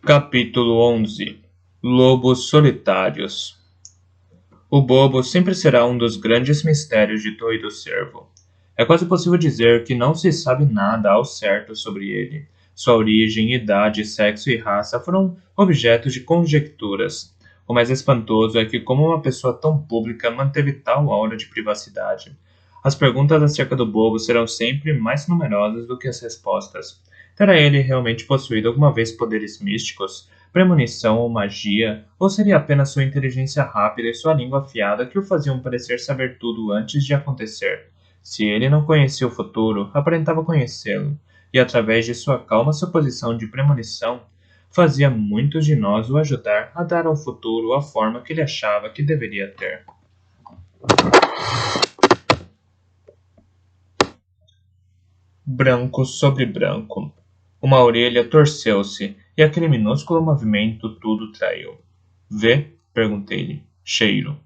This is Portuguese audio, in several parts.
Capítulo 11. Lobos solitários. O bobo sempre será um dos grandes mistérios de Torre do Cervo. É quase possível dizer que não se sabe nada ao certo sobre ele. Sua origem, idade, sexo e raça foram objetos de conjecturas. O mais espantoso é que, como uma pessoa tão pública manteve tal aura de privacidade, as perguntas acerca do bobo serão sempre mais numerosas do que as respostas. Terá ele realmente possuído alguma vez poderes místicos, premonição ou magia, ou seria apenas sua inteligência rápida e sua língua afiada que o faziam parecer saber tudo antes de acontecer? Se ele não conhecia o futuro, aparentava conhecê-lo, e através de sua calma suposição de premonição, fazia muitos de nós o ajudar a dar ao futuro a forma que ele achava que deveria ter. Branco sobre branco. Uma orelha torceu-se, e aquele minúsculo movimento tudo traiu. Vê? Perguntei-lhe. Cheiro.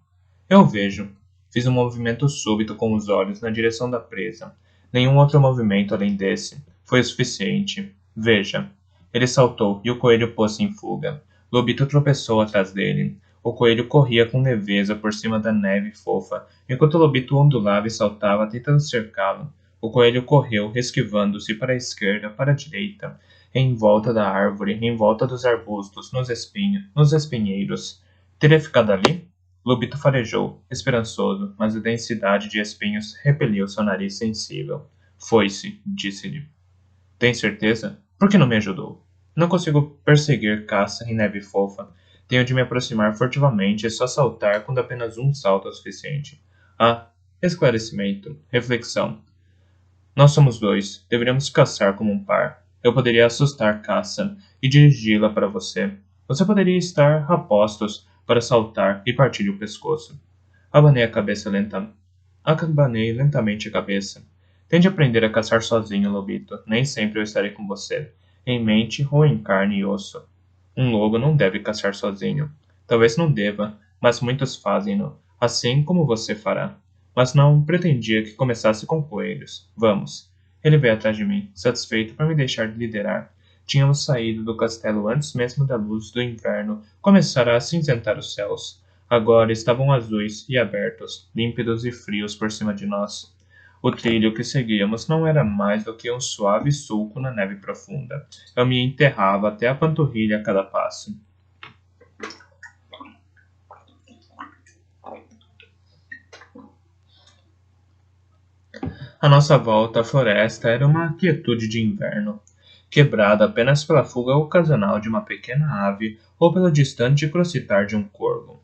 Eu vejo. Fiz um movimento súbito com os olhos na direção da presa. Nenhum outro movimento além desse. Foi o suficiente. Veja. Ele saltou e o coelho pôs-se em fuga. Lobito tropeçou atrás dele. O coelho corria com leveza por cima da neve fofa, enquanto Lobito ondulava e saltava tentando cercá-lo. O coelho correu, esquivando-se para a esquerda, para a direita, em volta da árvore, em volta dos arbustos, nos espinheiros. Teria ficado ali? Lobito farejou, esperançoso, mas a densidade de espinhos repeliu seu nariz sensível. Foi-se, disse-lhe. Tem certeza? Por que não me ajudou? Não consigo perseguir caça em neve fofa. Tenho de me aproximar furtivamente e só saltar quando apenas um salto é o suficiente. Ah, esclarecimento, reflexão. Nós somos dois, deveríamos caçar como um par. Eu poderia assustar caça e dirigi-la para você. Você poderia estar a postos para saltar e partir-lhe o pescoço. Abanei a cabeça lentamente. Abanei lentamente a cabeça. Tente aprender a caçar sozinho, Lobito. Nem sempre eu estarei com você, em mente ou em carne e osso. Um lobo não deve caçar sozinho. Talvez não deva, mas muitos fazem-no, assim como você fará. Mas não pretendia que começasse com coelhos. Vamos. Ele veio atrás de mim, satisfeito por me deixar liderar. Tínhamos saído do castelo antes mesmo da luz do inverno começar a acinzentar os céus. Agora estavam azuis e abertos, límpidos e frios por cima de nós. O trilho que seguíamos não era mais do que um suave sulco na neve profunda. Eu me enterrava até a panturrilha a cada passo. A nossa volta à floresta era uma quietude de inverno, quebrada apenas pela fuga ocasional de uma pequena ave ou pelo distante crocitar de um corvo.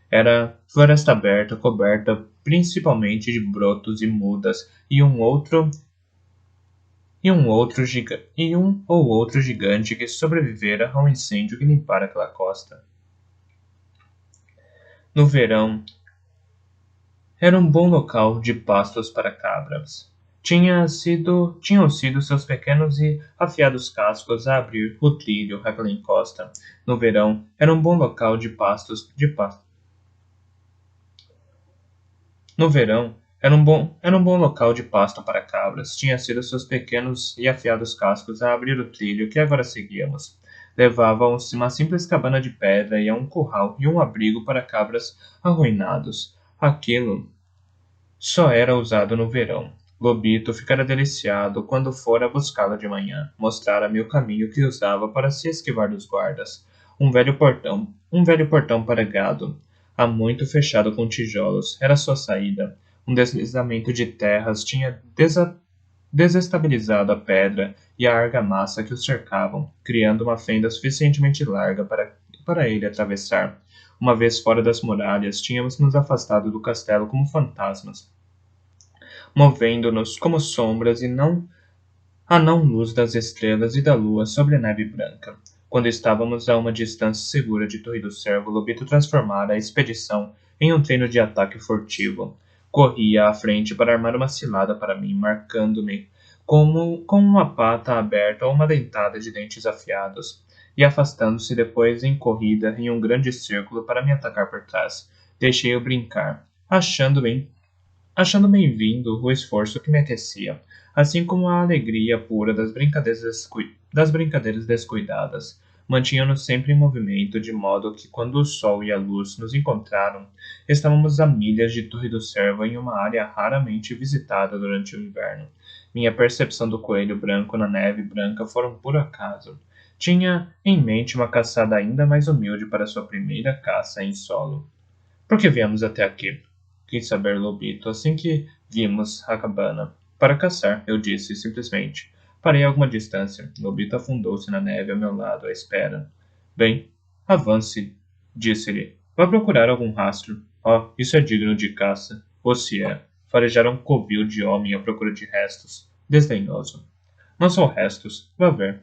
Era floresta aberta, coberta principalmente de brotos e mudas, e um ou outro gigante que sobrevivera ao incêndio que limpara aquela costa. No verão, era um bom local de pastos para cabras. Tinham sido seus pequenos e afiados cascos a abrir o trilho àquela encosta. No verão, era um bom local de pastos de pastos. No verão, era um bom local de pasto para cabras. Tinha sido seus pequenos e afiados cascos a abrir o trilho que agora seguíamos. Levavam uma simples cabana de pedra e a um curral e um abrigo para cabras arruinados. Aquilo só era usado no verão. Lobito ficara deliciado quando fora buscá-la de manhã. Mostrara-me o caminho que usava para se esquivar dos guardas. Um velho portão para gado, há muito fechado com tijolos, era sua saída. Um deslizamento de terras tinha desestabilizado a pedra e a argamassa que o cercavam, criando uma fenda suficientemente larga para ele atravessar. Uma vez fora das muralhas, tínhamos nos afastado do castelo como fantasmas, movendo-nos como sombras e não a não luz das estrelas e da lua sobre a neve branca. Quando estávamos a uma distância segura de Torre do Cervo, Lobito transformara a expedição em um treino de ataque furtivo. Corria à frente para armar uma cilada para mim, marcando-me com uma pata aberta ou uma dentada de dentes afiados, e afastando-se depois em corrida em um grande círculo para me atacar por trás. Deixei-o brincar, achando bem-vindo o esforço que me aquecia, assim como a alegria pura das brincadeiras descuidadas. Mantinha-nos sempre em movimento, de modo que, quando o sol e a luz nos encontraram, estávamos a milhas de Torre do Cervo em uma área raramente visitada durante o inverno. Minha percepção do coelho branco na neve branca fora um puro acaso. Tinha em mente uma caçada ainda mais humilde para sua primeira caça em solo. Por que viemos até aqui? Quis saber Lobito assim que vimos a cabana. Para caçar, eu disse, simplesmente. Parei a alguma distância. Lobito afundou-se na neve ao meu lado, à espera. Bem, avance, disse-lhe. Vá procurar algum rastro. Oh, isso é digno de caça. Ou se é, farejar um covil de homem à procura de restos. Desdenhoso. Não são restos. Vá ver.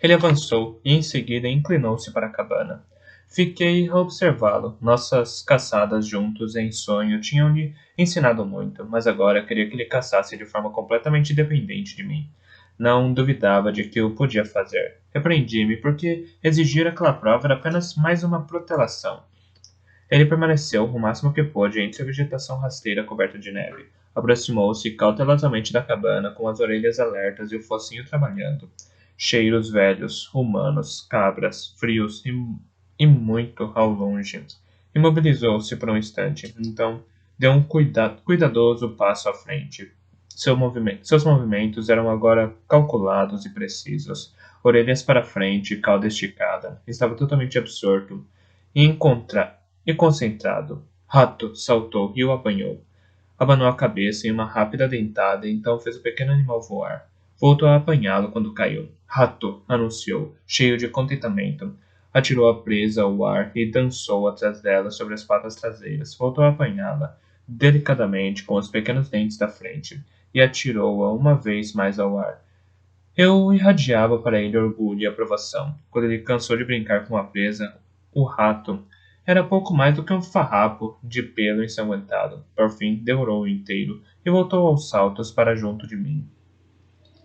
Ele avançou e em seguida inclinou-se para a cabana. Fiquei a observá-lo. Nossas caçadas juntos em sonho tinham-lhe ensinado muito, mas agora queria que ele caçasse de forma completamente independente de mim. Não duvidava de que o podia fazer. Repreendi-me porque exigir aquela prova era apenas mais uma protelação. Ele permaneceu o máximo que pôde entre a vegetação rasteira coberta de neve. Aproximou-se cautelosamente da cabana, com as orelhas alertas e o focinho trabalhando. Cheiros velhos, humanos, cabras, frios e muito ao longe. Imobilizou-se por um instante, então deu um cuidadoso passo à frente. Seus movimentos eram agora calculados e precisos. Orelhas para frente, cauda esticada. Estava totalmente absorto e, e concentrado. Rato saltou e o apanhou. Abanou a cabeça em uma rápida dentada e então fez o pequeno animal voar. Voltou a apanhá-lo quando caiu. Rato! Anunciou, cheio de contentamento. Atirou a presa ao ar e dançou atrás dela sobre as patas traseiras. Voltou a apanhá-la, delicadamente, com os pequenos dentes da frente, e atirou-a uma vez mais ao ar. Eu irradiava para ele orgulho e aprovação. Quando ele cansou de brincar com a presa, o rato era pouco mais do que um farrapo de pelo ensanguentado. Por fim, devorou-o inteiro e voltou aos saltos para junto de mim.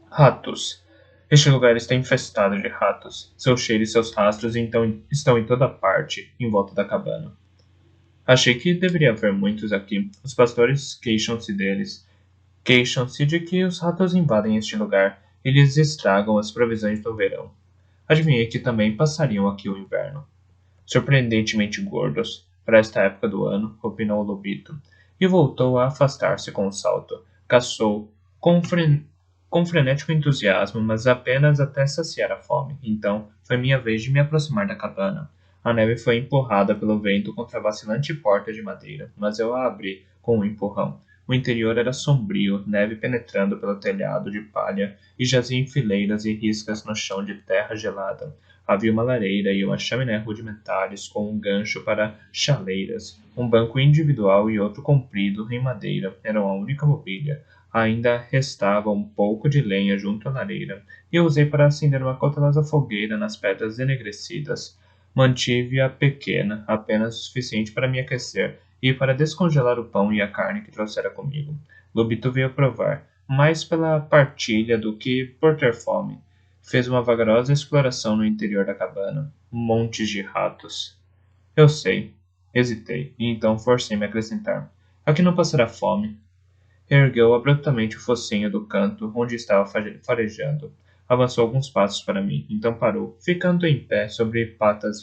Ratos. Este lugar está infestado de ratos. Seu cheiro e seus rastros estão em toda parte, em volta da cabana. Achei que deveria haver muitos aqui. Os pastores queixam-se deles. Queixam-se de que os ratos invadem este lugar e lhes estragam as provisões do verão. Adivinhei que também passariam aqui o inverno. Surpreendentemente gordos, para esta época do ano, opinou o Lobito, e voltou a afastar-se com um salto. Caçou com frenético entusiasmo, mas apenas até saciar a fome. Então, foi minha vez de me aproximar da cabana. A neve foi empurrada pelo vento contra a vacilante porta de madeira, mas eu a abri com um empurrão. O interior era sombrio, neve penetrando pelo telhado de palha e jazia em fileiras e riscas no chão de terra gelada. Havia uma lareira e uma chaminé rudimentares com um gancho para chaleiras. Um banco individual e outro comprido em madeira eram a única mobília. Ainda restava um pouco de lenha junto à lareira, e eu usei para acender uma cautelosa fogueira nas pedras enegrecidas. Mantive-a pequena, apenas o suficiente para me aquecer e para descongelar o pão e a carne que trouxera comigo. Lobito veio provar, mais pela partilha do que por ter fome. Fez uma vagarosa exploração no interior da cabana. Montes de ratos. Eu sei. Hesitei, e então forcei-me a acrescentar. Aqui não passará fome. Ergueu abruptamente o focinho do canto onde estava farejando. Avançou alguns passos para mim, então parou, ficando em pé sobre patas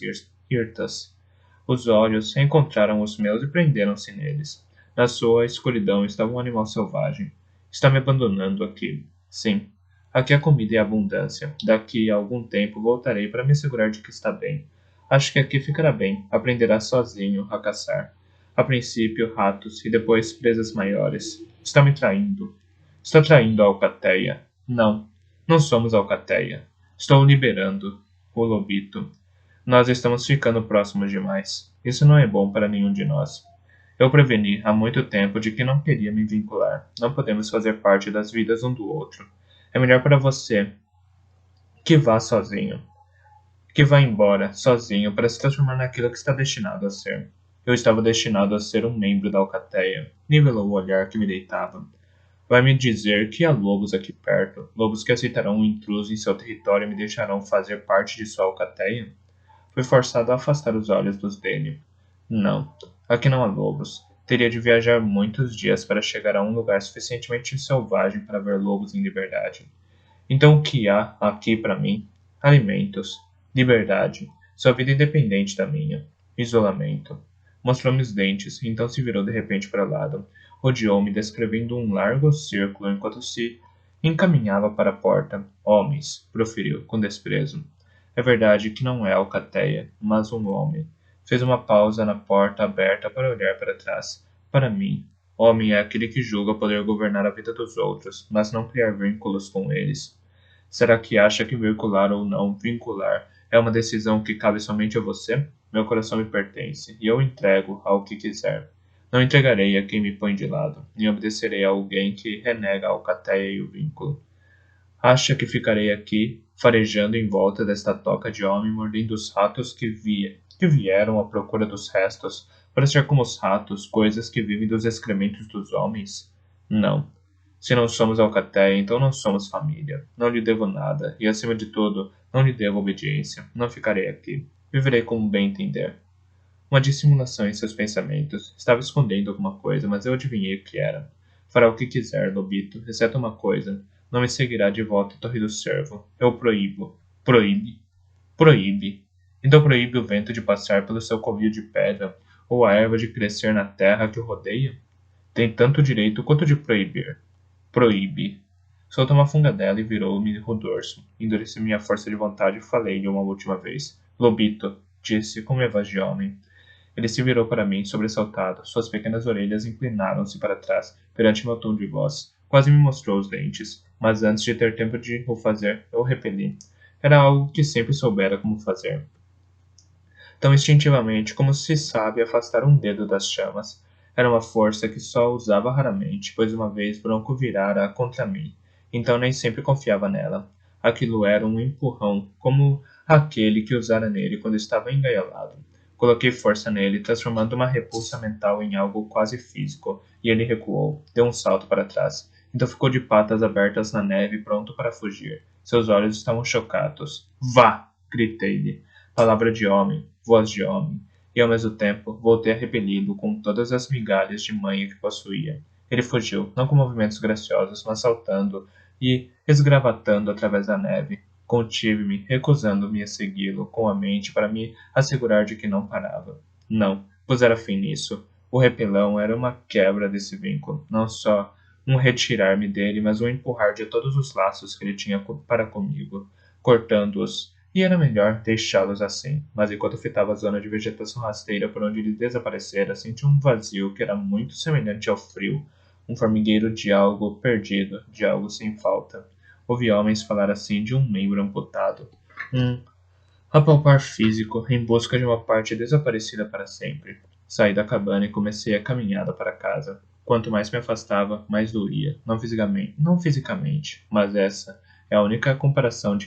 hirtas. Os olhos encontraram os meus e prenderam-se neles. Na sua escuridão estava um animal selvagem. Está me abandonando aqui. Sim. Aqui há comida e abundância. Daqui a algum tempo voltarei para me assegurar de que está bem. Acho que aqui ficará bem. Aprenderá sozinho a caçar. A princípio, ratos e depois presas maiores. Está me traindo. Está traindo a alcateia. Não. Não somos alcateia. Estou o liberando. O lobito. Nós estamos ficando próximos demais. Isso não é bom para nenhum de nós. Eu preveni há muito tempo de que não queria me vincular. Não podemos fazer parte das vidas um do outro. É melhor para você que vá sozinho. Que vá embora, sozinho, para se transformar naquilo que está destinado a ser. Eu estava destinado a ser um membro da alcateia. Nivelou o olhar que me deitava. Vai me dizer que há lobos aqui perto. Lobos que aceitarão um intruso em seu território e me deixarão fazer parte de sua alcateia? Fui forçado a afastar os olhos dos dele. Não, aqui não há lobos. Teria de viajar muitos dias para chegar a um lugar suficientemente selvagem para ver lobos em liberdade. Então o que há aqui para mim? alimentos, liberdade, sua vida independente da minha, isolamento. Mostrou-me os dentes, e então se virou de repente para o lado. Rodeou-me, descrevendo um largo círculo enquanto se encaminhava para a porta. Homens, proferiu, com desprezo. É verdade que não é alcateia, mas um homem. Fez uma pausa na porta aberta para olhar para trás. Para mim, homem é aquele que julga poder governar a vida dos outros, mas não criar vínculos com eles. Será que acha que vincular ou não vincular é uma decisão que cabe somente a você? Meu coração me pertence, e eu entrego ao que quiser. Não entregarei a quem me põe de lado, nem obedecerei a alguém que renega a alcateia e o vínculo. Acha que ficarei aqui, farejando em volta desta toca de homem, mordendo os ratos que vieram à procura dos restos, para ser como os ratos, coisas que vivem dos excrementos dos homens? Não. Se não somos alcateia, então não somos família. Não lhe devo nada, e acima de tudo, não lhe devo obediência. Não ficarei aqui. Viverei como bem entender. Uma dissimulação em seus pensamentos. Estava escondendo alguma coisa, mas eu adivinhei o que era. Fará o que quiser, Lobito, exceto uma coisa. Não me seguirá de volta à Torre do Cervo. Eu o proíbo. Proíbe. Proíbe. Então proíbe o vento de passar pelo seu covil de pedra, ou a erva de crescer na terra que o rodeia? Tem tanto direito quanto de proibir. Proíbe. Soltou uma fungadela e virou-me o dorso. Endureci minha força de vontade e falei-lhe uma última vez. Lobito, disse com minha voz de homem. Ele se virou para mim, sobressaltado. Suas pequenas orelhas inclinaram-se para trás, perante meu tom de voz. Quase me mostrou os dentes, mas antes de ter tempo de o fazer, eu o repeli. Era algo que sempre soubera como fazer. Tão instintivamente como se sabe afastar um dedo das chamas. Era uma força que só usava raramente, pois uma vez Bronco virara contra mim. Então nem sempre confiava nela. Aquilo era um empurrão, como aquele que usara nele quando estava engaiolado. Coloquei força nele, transformando uma repulsa mental em algo quase físico, e ele recuou, deu um salto para trás. Então ficou de patas abertas na neve, pronto para fugir. Seus olhos estavam chocados. Vá! Gritei-lhe. Palavra de homem, voz de homem, e ao mesmo tempo voltei a repeli-lo com todas as migalhas de manha que possuía. Ele fugiu, não com movimentos graciosos, mas saltando e esgravatando através da neve. Contive-me, recusando-me a segui-lo com a mente para me assegurar de que não parava. Não, pusera fim nisso. O repelão era uma quebra desse vínculo, não só um retirar-me dele, mas um empurrar de todos os laços que ele tinha para comigo, cortando-os, e era melhor deixá-los assim. Mas enquanto fitava a zona de vegetação rasteira por onde ele desaparecera, senti um vazio que era muito semelhante ao frio, um formigueiro de algo perdido, de algo sem falta. Ouvi homens falar assim de um membro amputado, um apalpar físico em busca de uma parte desaparecida para sempre. Saí da cabana e comecei a caminhada para casa. Quanto mais me afastava, mais doía, não fisicamente, mas essa é a única comparação de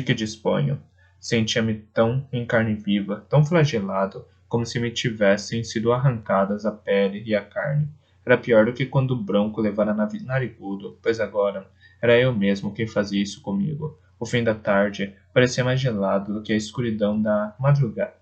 que disponho. Sentia-me tão em carne viva, tão flagelado, como se me tivessem sido arrancadas a pele e a carne. Era pior do que quando o Bronco levara narigudo, pois agora era eu mesmo quem fazia isso comigo. O fim da tarde parecia mais gelado do que a escuridão da madrugada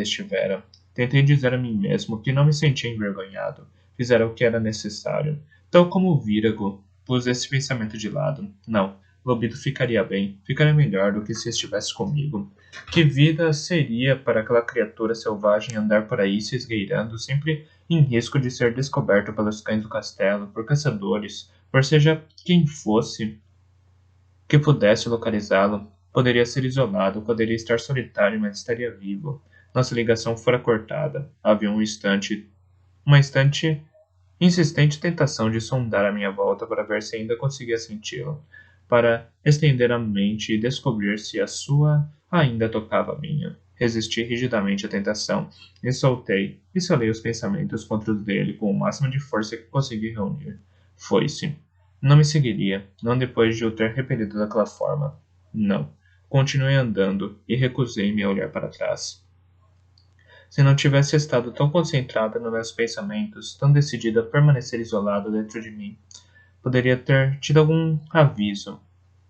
estivera. Tentei dizer a mim mesmo que não me sentia envergonhado. Fizera o que era necessário. Tal como o Vírago, pus esse pensamento de lado. Não, Lobito ficaria bem, ficaria melhor do que se estivesse comigo. Que vida seria para aquela criatura selvagem andar por aí se esgueirando, sempre em risco de ser descoberto pelos cães do castelo, por caçadores, por seja quem fosse que pudesse localizá-lo. Poderia ser isolado, poderia estar solitário, mas estaria vivo. Nossa ligação fora cortada. Havia uma instante insistente tentação de sondar a minha volta para ver se ainda conseguia senti-lo, para estender a mente e descobrir se a sua ainda tocava a minha. Resisti rigidamente à tentação e solei os pensamentos contra os dele com o máximo de força que consegui reunir. Foi-se. Não me seguiria, não depois de o ter repelido daquela forma. Não. Continuei andando e recusei-me a olhar para trás. Se não tivesse estado tão concentrada nos meus pensamentos, tão decidida a permanecer isolado dentro de mim, poderia ter tido algum aviso,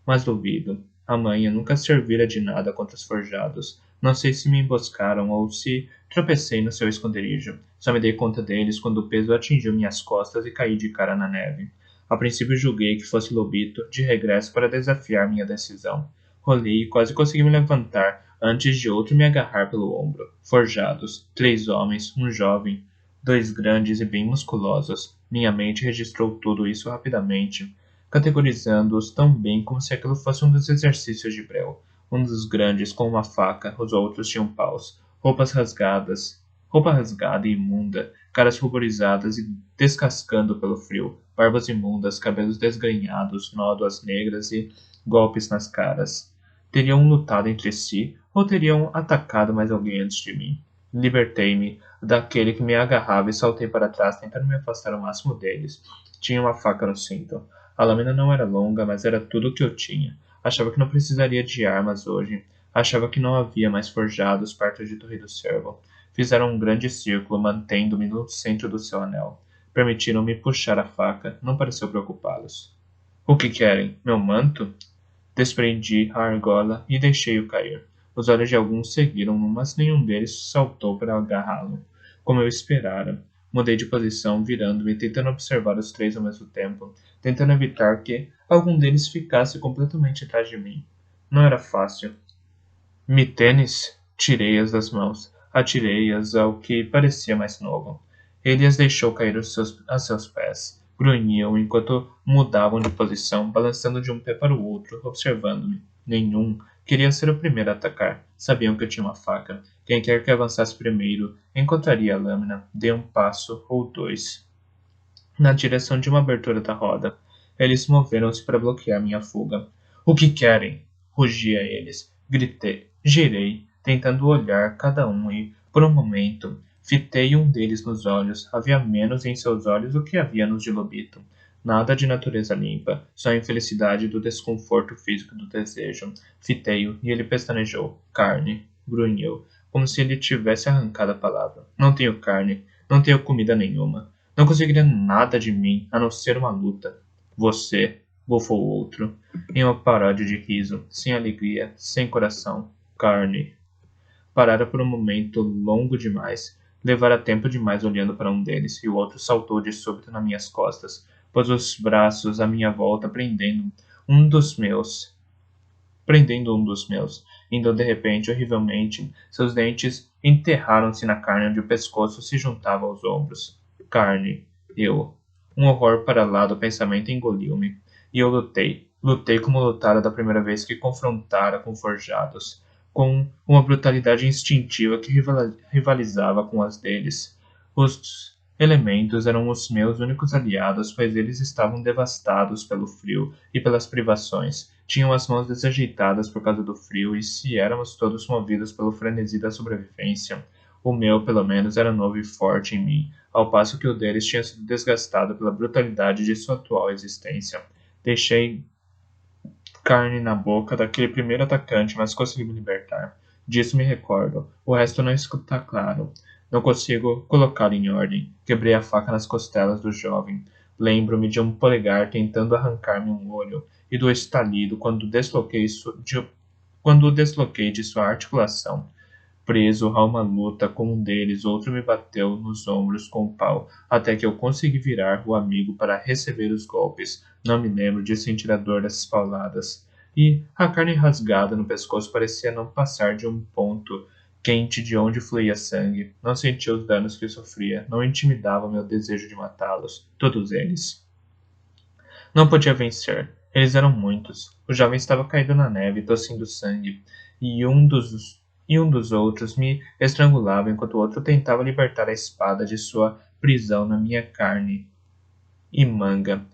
mas duvido. A manha nunca servira de nada contra os forjados. Não sei se me emboscaram ou se tropecei no seu esconderijo. Só me dei conta deles quando o peso atingiu minhas costas e caí de cara na neve. A princípio julguei que fosse Lobito, de regresso para desafiar minha decisão. Rolei e quase consegui me levantar, antes de outro me agarrar pelo ombro. Forjados, 3 homens, um jovem, 2 grandes e bem musculosos. Minha mente registrou tudo isso rapidamente, categorizando-os tão bem como se aquilo fosse um dos exercícios de Breu. Um dos grandes com uma faca, os outros tinham paus, roupa rasgada e imunda, caras ruborizadas e descascando pelo frio, barbas imundas, cabelos desgrenhados, nódoas negras e golpes nas caras. Teriam lutado entre si ou teriam atacado mais alguém antes de mim? Libertei-me daquele que me agarrava e saltei para trás, tentando me afastar o máximo deles. Tinha uma faca no cinto. A lâmina não era longa, mas era tudo o que eu tinha. Achava que não precisaria de armas hoje. Achava que não havia mais forjados perto de Torre do Cervo. Fizeram um grande círculo, mantendo-me no centro do seu anel. Permitiram-me puxar a faca. Não pareceu preocupá-los. O que querem? Meu manto? Desprendi a argola e deixei-o cair. Os olhos de alguns seguiram-no, mas nenhum deles saltou para agarrá-lo, como eu esperara. Mudei de posição, virando-me, tentando observar os 3 ao mesmo tempo, tentando evitar que algum deles ficasse completamente atrás de mim. Não era fácil. Tênis? Tirei-as das mãos. Atirei-as ao que parecia mais novo. Ele as deixou cair a seus pés. Grunhiam enquanto mudavam de posição, balançando de um pé para o outro, observando-me. Nenhum queria ser o primeiro a atacar. Sabiam que eu tinha uma faca. Quem quer que avançasse primeiro encontraria a lâmina. Dei um passo ou 2 na direção de uma abertura da roda. Eles moveram-se para bloquear minha fuga. O que querem? Rugi a eles. Gritei. Girei, tentando olhar cada um e, por um momento, fitei um deles nos olhos. Havia menos em seus olhos do que havia nos de Lobito. Nada de natureza limpa, só a infelicidade do desconforto físico do desejo. Fitei-o e ele pestanejou. Carne, grunhiu, como se ele tivesse arrancado a palavra. Não tenho carne, não tenho comida nenhuma. Não conseguiria nada de mim, a não ser uma luta. Você, bufou o outro, em uma paródia de riso, sem alegria, sem coração. Carne. Parara por um momento longo demais. Levara tempo demais olhando para um deles, e o outro saltou de súbito nas minhas costas, pôs os braços à minha volta, prendendo um dos meus. Então, de repente, horrivelmente, seus dentes enterraram-se na carne onde o pescoço se juntava aos ombros. Carne. Eu. Um horror para lá do pensamento engoliu-me. E eu lutei. Lutei como lutara da primeira vez que confrontara com forjados, com uma brutalidade instintiva que rivalizava com as deles. Os elementos eram os meus únicos aliados, pois eles estavam devastados pelo frio e pelas privações. Tinham as mãos desajeitadas por causa do frio, e se éramos todos movidos pelo frenesi da sobrevivência, o meu, pelo menos, era novo e forte em mim, ao passo que o deles tinha sido desgastado pela brutalidade de sua atual existência. Deixei carne na boca daquele primeiro atacante, mas consegui me libertar. Disso me recordo. O resto não está claro. Não consigo colocá-lo em ordem. Quebrei a faca nas costelas do jovem. Lembro-me de um polegar tentando arrancar-me um olho e do estalido quando o desloquei de sua articulação. Preso a uma luta com um deles, outro me bateu nos ombros com o pau, até que eu consegui virar o amigo para receber os golpes. Não me lembro de sentir a dor dessas pauladas. E a carne rasgada no pescoço parecia não passar de um ponto quente de onde fluía sangue. Não sentia os danos que sofria. Não intimidava meu desejo de matá-los. Todos eles. Não podia vencer. Eles eram muitos. O jovem estava caído na neve, tossindo sangue, e um dos outros me estrangulava enquanto o outro tentava libertar a espada de sua prisão na minha carne e manga.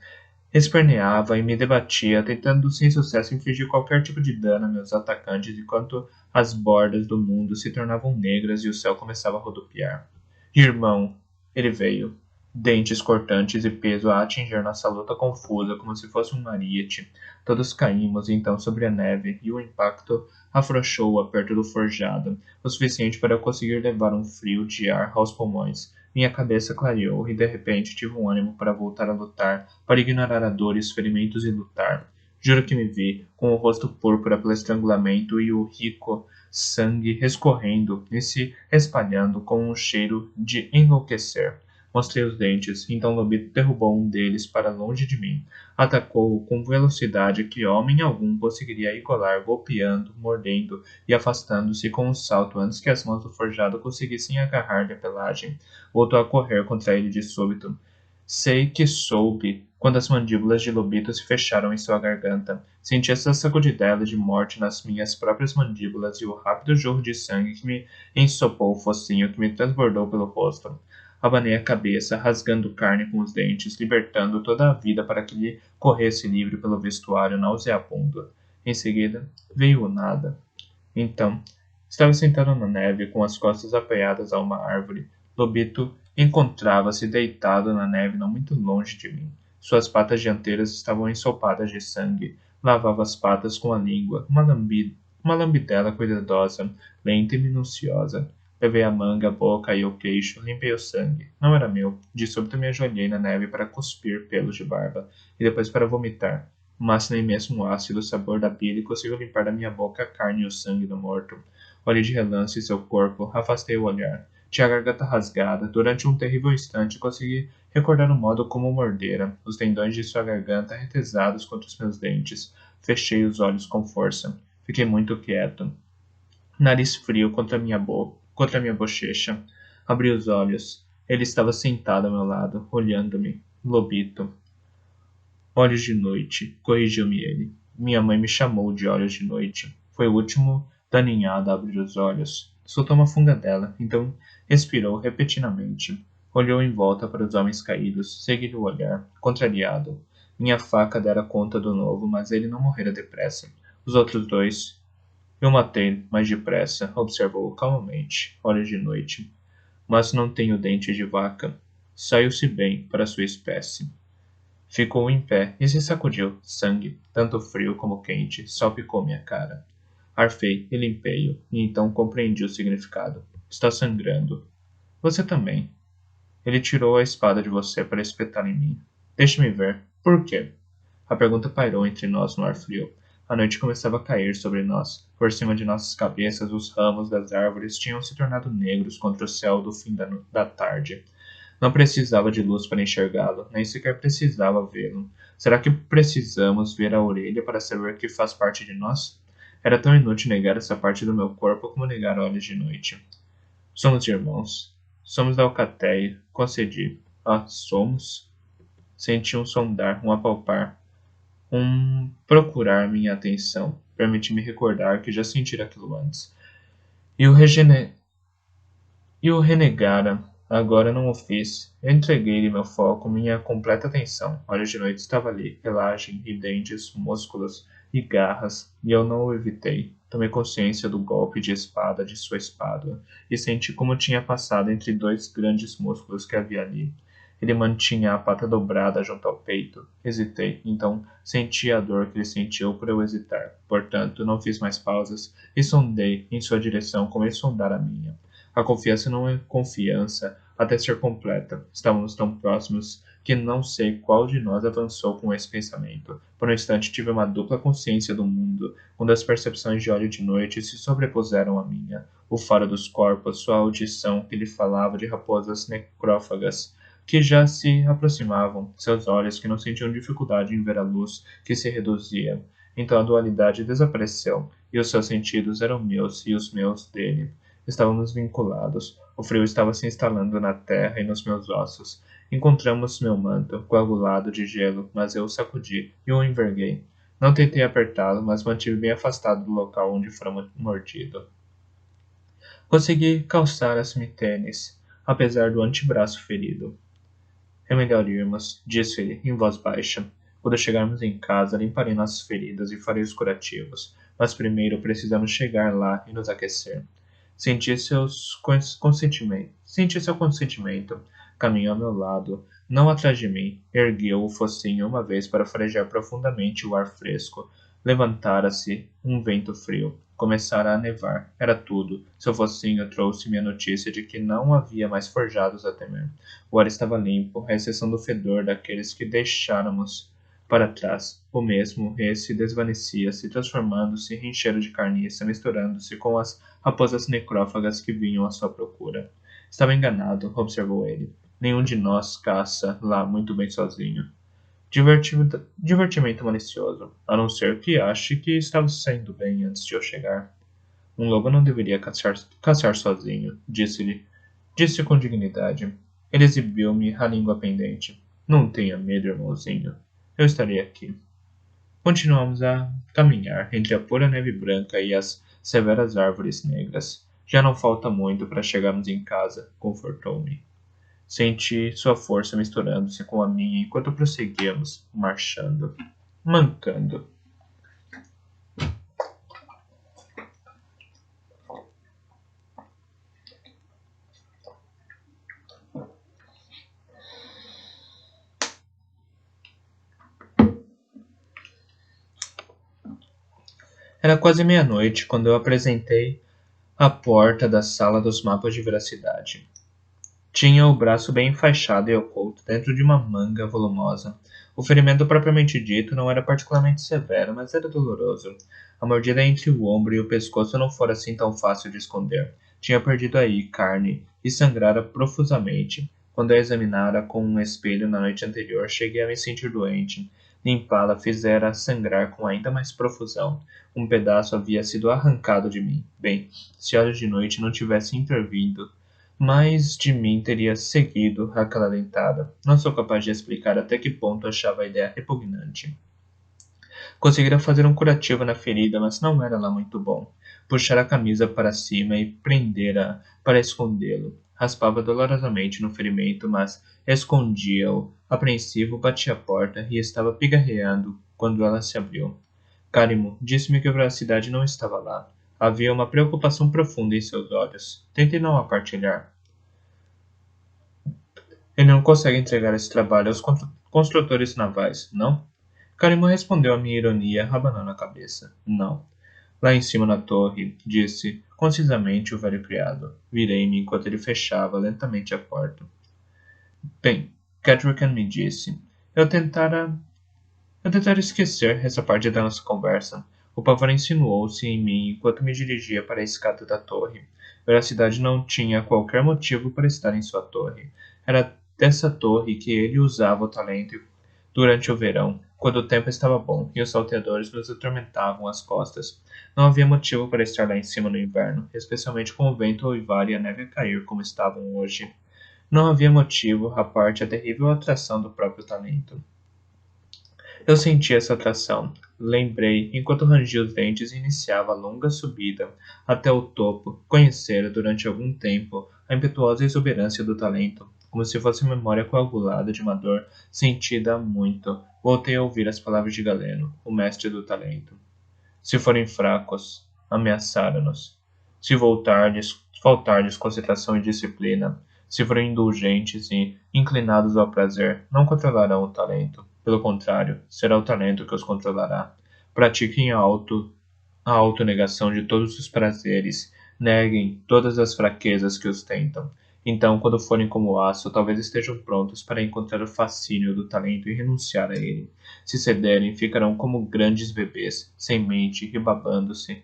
Esperneava e me debatia, tentando sem sucesso infligir qualquer tipo de dano a meus atacantes enquanto as bordas do mundo se tornavam negras e o céu começava a rodopiar. Irmão, ele veio, dentes cortantes e peso a atingir nossa luta confusa como se fosse um ariete. Todos caímos então sobre a neve e o impacto afrouxou o aperto do forjado, o suficiente para eu conseguir levar um frio de ar aos pulmões. Minha cabeça clareou e de repente tive um ânimo para voltar a lutar, para ignorar a dor e os ferimentos e lutar. Juro que me vi, com o rosto púrpura pelo estrangulamento e o rico sangue escorrendo e se espalhando com um cheiro de enlouquecer. Mostrei os dentes, então Lobito derrubou um deles para longe de mim. Atacou-o com velocidade que homem algum conseguiria igualar, golpeando, mordendo e afastando-se com um salto antes que as mãos do forjado conseguissem agarrar-lhe a pelagem. Voltou a correr contra ele de súbito. Sei que soube quando as mandíbulas de Lobito se fecharam em sua garganta. Senti essa sacudidela de morte nas minhas próprias mandíbulas e o rápido jorro de sangue que me ensopou o focinho que me transbordou pelo rosto. Abanei a cabeça, rasgando carne com os dentes, libertando toda a vida para que lhe corresse livre pelo vestuário nauseabundo. Em seguida, veio o nada. Então, estava sentado na neve, com as costas apoiadas a uma árvore. Lobito encontrava-se deitado na neve não muito longe de mim. Suas patas dianteiras estavam ensopadas de sangue. Lavava as patas com a língua, uma lambidela cuidadosa, lenta e minuciosa. Levei a manga, a boca e o queixo, limpei o sangue. Não era meu. De súbito me ajoelhei na neve para cuspir pelos de barba, e depois para vomitar. Mas nem mesmo o ácido sabor da bile conseguiu limpar da minha boca a carne e o sangue do morto. Olhei de relance em seu corpo, afastei o olhar. Tinha a garganta rasgada. Durante um terrível instante consegui recordar o modo como o mordera, os tendões de sua garganta retesados contra os meus dentes. Fechei os olhos com força. Fiquei muito quieto. Nariz frio contra minha bochecha. Abri os olhos. Ele estava sentado ao meu lado, olhando-me. Lobito. Olhos de noite, corrigiu-me ele. Minha mãe me chamou de olhos de noite. Foi o último da ninhada a abrir os olhos. Soltou uma funga dela, então respirou repetidamente. Olhou em volta para os homens caídos, seguiu o olhar, contrariado. Minha faca dera conta do novo, mas ele não morrera depressa. Os outros dois. Eu matei mais depressa, observou calmamente. Olhos de noite. Mas não tenho dentes de vaca. Saiu-se bem para sua espécie. Ficou em pé e se sacudiu. Sangue, tanto frio como quente, salpicou minha cara. Arfei e limpei-o, e então compreendi o significado. Está sangrando. Você também. Ele tirou a espada de você para espetar em mim. Deixe-me ver. Por quê? A pergunta pairou entre nós no ar frio. A noite começava a cair sobre nós. Por cima de nossas cabeças, os ramos das árvores tinham se tornado negros contra o céu do fim da tarde. Não precisava de luz para enxergá-lo, nem sequer precisava vê-lo. Será que precisamos ver a orelha para saber que faz parte de nós? Era tão inútil negar essa parte do meu corpo como negar olhos de noite. Somos irmãos. Somos da Alcateia, concedi. Ah, somos? Senti um sondar, um apalpar, um procurar minha atenção. Permiti-me recordar que já sentira aquilo antes. E o renegara. Agora não o fiz. Eu entreguei-lhe meu foco, minha completa atenção. Olhos de noite estava ali, pelagem e dentes, músculos e garras, e eu não o evitei. Tomei consciência do golpe de espada de sua espádua, e senti como tinha passado entre dois grandes músculos que havia ali. Ele mantinha a pata dobrada junto ao peito. Hesitei, então senti a dor que ele sentiu por eu hesitar. Portanto, não fiz mais pausas e sondei em sua direção como ele sondara a minha. A confiança não é confiança até ser completa. Estávamos tão próximos que não sei qual de nós avançou com esse pensamento. Por um instante tive uma dupla consciência do mundo, quando as percepções de olho de noite se sobrepuseram à minha. O faro dos corpos, sua audição que lhe falava de raposas necrófagas, que já se aproximavam, seus olhos que não sentiam dificuldade em ver a luz que se reduzia. Então a dualidade desapareceu, e os seus sentidos eram meus e os meus dele. Estávamos vinculados. O frio estava se instalando na terra e nos meus ossos. Encontramos meu manto, coagulado de gelo, mas eu o sacudi e o enverguei. Não tentei apertá-lo, mas mantive bem afastado do local onde fora mordido. Consegui calçar as mitênis, apesar do antebraço ferido. É melhor irmos, disse-lhe em voz baixa. Quando chegarmos em casa, limparei nossas feridas e farei os curativos. Mas primeiro precisamos chegar lá e nos aquecer. Senti seu consentimento. Caminhou ao meu lado, não atrás de mim. Ergueu o focinho uma vez para farejar profundamente o ar fresco. Levantara-se um vento frio. Começara a nevar. Era tudo. Seu focinho trouxe-me a notícia de que não havia mais forjados a temer. O ar estava limpo, à exceção do fedor daqueles que deixáramos para trás. O mesmo, esse desvanecia-se, transformando-se em cheiro de carniça, misturando-se com as raposas necrófagas que vinham à sua procura. Estava enganado, observou ele. Nenhum de nós caça lá muito bem sozinho. Divertimento malicioso, a não ser que ache que estava saindo bem antes de eu chegar. Um lobo não deveria caçar sozinho, disse com dignidade. Ele exibiu-me a língua pendente. Não tenha medo, irmãozinho. Eu estarei aqui. Continuamos a caminhar entre a pura neve branca e as severas árvores negras. Já não falta muito para chegarmos em casa, confortou-me. Senti sua força misturando-se com a minha enquanto prosseguíamos, marchando, mancando. Era quase meia-noite quando eu apresentei a porta da sala dos mapas de veracidade. Tinha o braço bem enfaixado e oculto dentro de uma manga volumosa. O ferimento propriamente dito não era particularmente severo, mas era doloroso. A mordida entre o ombro e o pescoço não fora assim tão fácil de esconder. Tinha perdido aí carne e sangrara profusamente. Quando a examinara com um espelho na noite anterior, cheguei a me sentir doente. Limpá-la fizera sangrar com ainda mais profusão. Um pedaço havia sido arrancado de mim. Bem, se olhos de noite não tivessem intervindo, mais de mim teria seguido aquela dentada. Não sou capaz de explicar até que ponto achava a ideia repugnante. Conseguira fazer um curativo na ferida, mas não era lá muito bom. Puxara a camisa para cima e prendera para escondê-lo. Raspava dolorosamente no ferimento, mas escondia-o. Apreensivo, bati a porta e estava pigarreando quando ela se abriu. Carimo disse-me que a veracidade não estava lá. Havia uma preocupação profunda em seus olhos. Tentei não a partilhar. Ele não consegue entregar esse trabalho aos construtores navais, não? Carimo respondeu à minha ironia, abanando a cabeça. Não. Lá em cima na torre, disse concisamente o velho criado. Virei-me enquanto ele fechava lentamente a porta. Bem, Catwickham me disse. Eu tentara esquecer essa parte da nossa conversa. O pavor insinuou-se em mim enquanto me dirigia para a escada da torre. Veracidade não tinha qualquer motivo para estar em sua torre. Era dessa torre que ele usava o talento durante o verão, quando o tempo estava bom e os salteadores nos atormentavam as costas. Não havia motivo para estar lá em cima no inverno, especialmente com o vento uivar e a neve a cair como estavam hoje. Não havia motivo, à parte a terrível atração do próprio talento. Eu senti essa atração. Lembrei, enquanto rangia os dentes e iniciava a longa subida até o topo, conhecera durante algum tempo a impetuosa exuberância do talento, como se fosse memória coagulada de uma dor sentida há muito. Voltei a ouvir as palavras de Galeno, o mestre do talento. Se forem fracos, ameaçaram-nos. Se faltar-lhes concentração e disciplina, se forem indulgentes e inclinados ao prazer, não controlarão o talento. Pelo contrário, será o talento que os controlará. Pratiquem a autonegação de todos os prazeres, neguem todas as fraquezas que os tentam. Então, quando forem como aço, talvez estejam prontos para encontrar o fascínio do talento e renunciar a ele. Se cederem, ficarão como grandes bebês, sem mente e babando-se.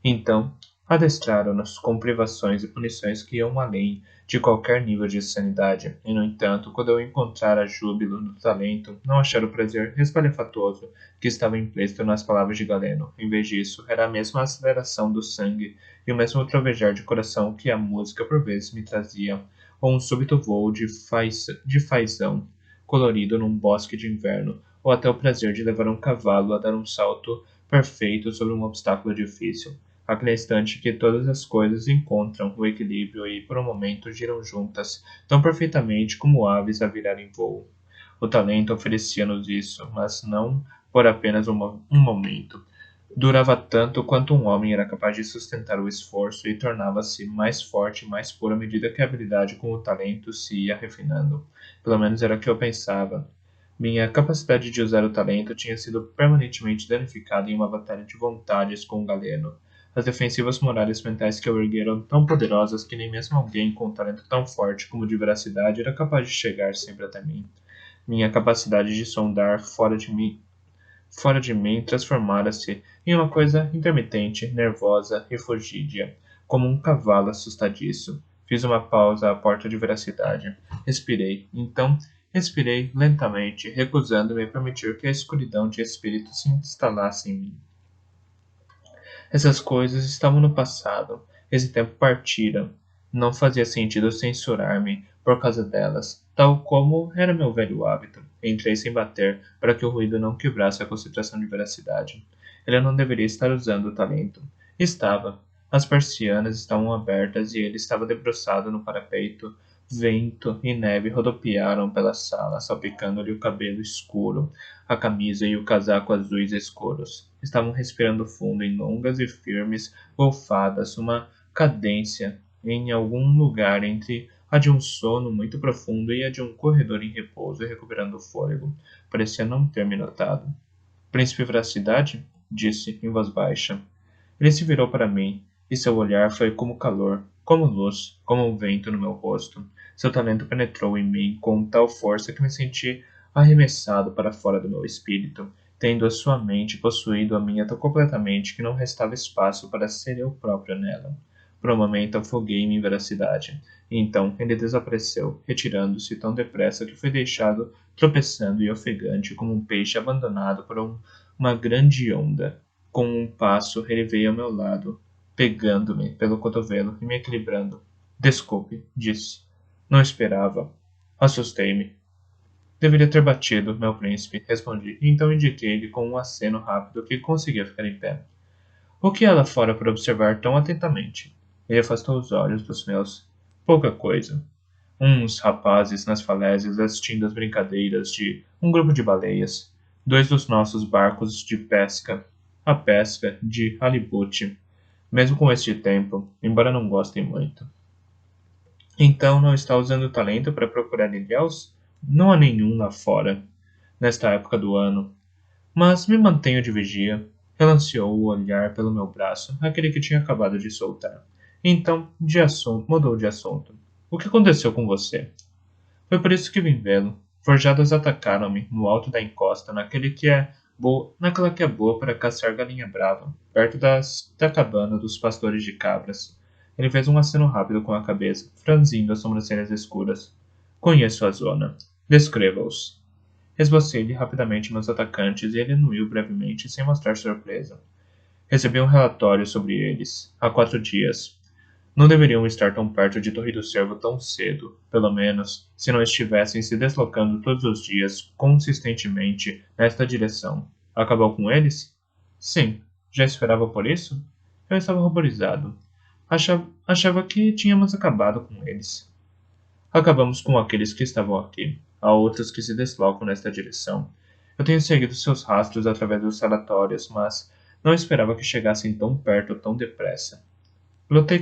Então, adestraram-nos com privações e punições que iam além de qualquer nível de sanidade. E, no entanto, quando eu encontrara júbilo no talento, não achara o prazer espalhafatoso que estava implícito nas palavras de Galeno. Em vez disso, era a mesma aceleração do sangue e o mesmo trovejar de coração que a música por vezes me trazia, ou um súbito vôo de fazão colorido num bosque de inverno, ou até o prazer de levar um cavalo a dar um salto perfeito sobre um obstáculo difícil. Aquele instante que todas as coisas encontram o equilíbrio e, por um momento, giram juntas, tão perfeitamente como aves a virar em voo. O talento oferecia-nos isso, mas não por apenas um momento. Durava tanto quanto um homem era capaz de sustentar o esforço e tornava-se mais forte e mais puro à medida que a habilidade com o talento se ia refinando. Pelo menos era o que eu pensava. Minha capacidade de usar o talento tinha sido permanentemente danificada em uma batalha de vontades com o Galeno. As defensivas morais mentais que eu erguera eram tão poderosas que nem mesmo alguém com um talento tão forte como o de veracidade era capaz de chegar sempre até mim. Minha capacidade de sondar fora de mim transformara-se em uma coisa intermitente, nervosa e fugídia, como um cavalo assustadiço. Fiz uma pausa à porta de veracidade. Respirei. Então, respirei lentamente, recusando-me a permitir que a escuridão de espírito se instalasse em mim. Essas coisas estavam no passado. Esse tempo partira. Não fazia sentido censurar-me por causa delas, tal como era meu velho hábito. Entrei sem bater, para que o ruído não quebrasse a concentração de veracidade. Ele não deveria estar usando o talento. Estava. As persianas estavam abertas e ele estava debruçado no parapeito. Vento e neve rodopiaram pela sala, salpicando-lhe o cabelo escuro, a camisa e o casaco azuis escuros. Estavam respirando fundo em longas e firmes golfadas, uma cadência em algum lugar entre a de um sono muito profundo e a de um corredor em repouso e recuperando o fôlego. Parecia não ter me notado. Príncipe Veracidade? Disse em voz baixa. Ele se virou para mim, e seu olhar foi como calor, como luz, como um vento no meu rosto. Seu talento penetrou em mim com tal força que me senti arremessado para fora do meu espírito, tendo a sua mente possuído a minha tão completamente que não restava espaço para ser eu próprio nela. Por um momento afoguei-me em veracidade, e então ele desapareceu, retirando-se tão depressa que fui deixado tropeçando e ofegante como um peixe abandonado por uma grande onda. Com um passo, ele veio ao meu lado, pegando-me pelo cotovelo e me equilibrando. Desculpe, disse. Não esperava. Assustei-me. Deveria ter batido, meu príncipe, respondi, e então indiquei-lhe com um aceno rápido que conseguia ficar em pé. O que ela fora para observar tão atentamente? Ele afastou os olhos dos meus. Pouca coisa. Uns rapazes nas falésias assistindo às brincadeiras de um grupo de baleias. Dois dos nossos barcos de pesca. A pesca de halibute. Mesmo com este tempo, embora não gostem muito. Então não está usando o talento para procurar ilhéus? Não há nenhum lá fora, nesta época do ano. Mas me mantenho de vigia. Relanceou o olhar pelo meu braço, aquele que tinha acabado de soltar. Então, mudou de assunto. O que aconteceu com você? Foi por isso que vim vê-lo. Forjados atacaram-me no alto da encosta, naquela que é boa para caçar galinha brava, perto da cabana dos pastores de cabras. Ele fez um aceno rápido com a cabeça, franzindo as sobrancelhas escuras. Conheço a zona. Descreva-os. Esbocei-lhe rapidamente meus atacantes e ele anuiu brevemente, sem mostrar surpresa. Recebi um relatório sobre eles, há 4 dias. Não deveriam estar tão perto de Torre do Cervo tão cedo, pelo menos, se não estivessem se deslocando todos os dias, consistentemente, nesta direção. Acabou com eles? Sim. Já esperava por isso? Eu estava ruborizado. Achava que tínhamos acabado com eles. Acabamos com aqueles que estavam aqui. Há outros que se deslocam nesta direção. Eu tenho seguido seus rastros através dos relatórios, mas não esperava que chegassem tão perto tão depressa. Lutei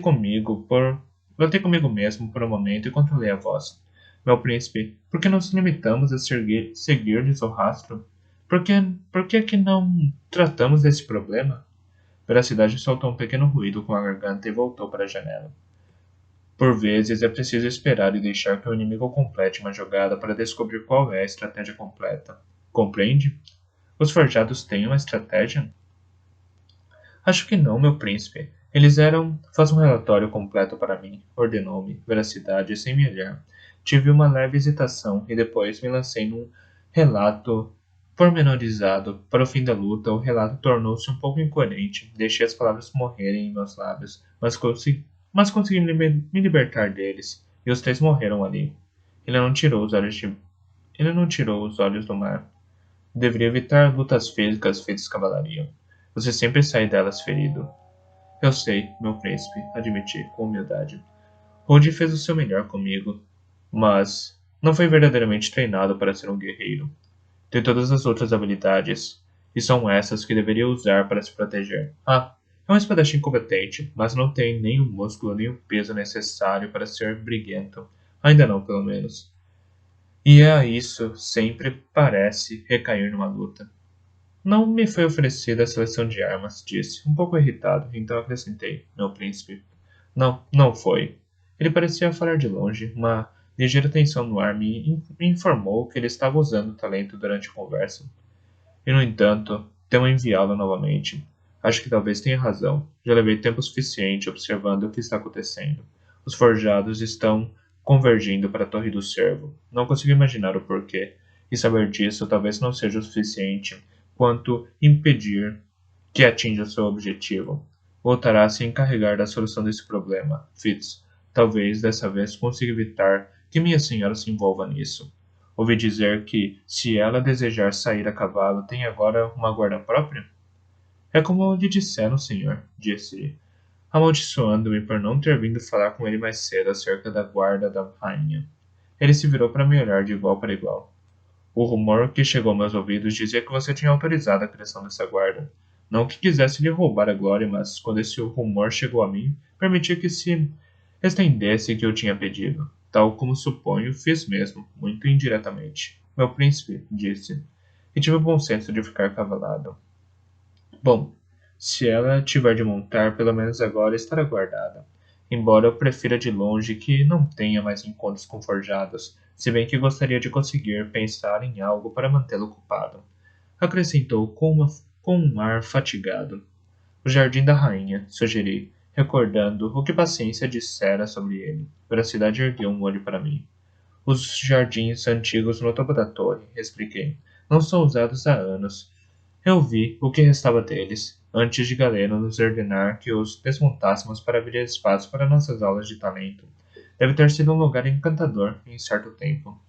Lutei comigo mesmo por um momento e controlei a voz. Meu príncipe, por que nos limitamos a seguir-lhes o rastro? Por que é que não tratamos desse problema? Veracidade soltou um pequeno ruído com a garganta e voltou para a janela. Por vezes é preciso esperar e deixar que o inimigo complete uma jogada para descobrir qual é a estratégia completa. Compreende? Os forjados têm uma estratégia? Acho que não, meu príncipe. Eles eram. Faça um relatório completo para mim, ordenou-me, veracidade, sem me olhar. Tive uma leve hesitação e depois me lancei num relato pormenorizado. Para o fim da luta, o relato tornou-se um pouco incoerente. Deixei as palavras morrerem em meus lábios, mas consegui me libertar deles, e os 3 morreram ali. Ele não tirou os olhos de... Ele não tirou os olhos do mar. Deveria evitar lutas físicas feitas cavalaria. Você sempre sai delas ferido. Eu sei, meu príncipe, admiti com humildade. Rude fez o seu melhor comigo, mas não foi verdadeiramente treinado para ser um guerreiro. Tem todas as outras habilidades, e são essas que deveria usar para se proteger. É um espadachim competente, mas não tem nem o músculo nem o peso necessário para ser briguento. Ainda não, pelo menos. E a isso sempre parece recair numa luta. Não me foi oferecida a seleção de armas, disse, um pouco irritado, então acrescentei, meu príncipe. Não, não foi. Ele parecia falar de longe. Uma ligeira tensão no ar me informou que ele estava usando o talento durante a conversa. E, no entanto, temo enviá-lo novamente. Acho que talvez tenha razão. Já levei tempo suficiente observando o que está acontecendo. Os forjados estão convergindo para a Torre do Cervo. Não consigo imaginar o porquê, e saber disso talvez não seja o suficiente quanto impedir que atinja seu objetivo. Voltará a se encarregar da solução desse problema, Fitz. Talvez dessa vez consiga evitar que minha senhora se envolva nisso. Ouvi dizer que, se ela desejar sair a cavalo, tem agora uma guarda própria? É como lhe disseram, senhor, disse-lhe, amaldiçoando-me por não ter vindo falar com ele mais cedo acerca da guarda da rainha. Ele se virou para me olhar de igual para igual. O rumor que chegou aos meus ouvidos dizia que você tinha autorizado a criação dessa guarda. Não que quisesse lhe roubar a glória, mas quando esse rumor chegou a mim, permitia que se estendesse que eu tinha pedido. Tal como suponho, fiz mesmo, muito indiretamente. Meu príncipe, disse, e tive o bom senso de ficar cavalado. Bom, se ela tiver de montar, pelo menos agora estará guardada. Embora eu prefira de longe que não tenha mais encontros com forjados, se bem que gostaria de conseguir pensar em algo para mantê-lo ocupado. Acrescentou com um ar fatigado. O Jardim da Rainha, sugeri, recordando o que Paciência dissera sobre ele. Veracidade ergueu um olho para mim. Os jardins antigos no topo da torre, expliquei, não são usados há anos. Eu vi o que restava deles, antes de Galeno nos ordenar que os desmontássemos para abrir espaço para nossas aulas de talento. Deve ter sido um lugar encantador em certo tempo.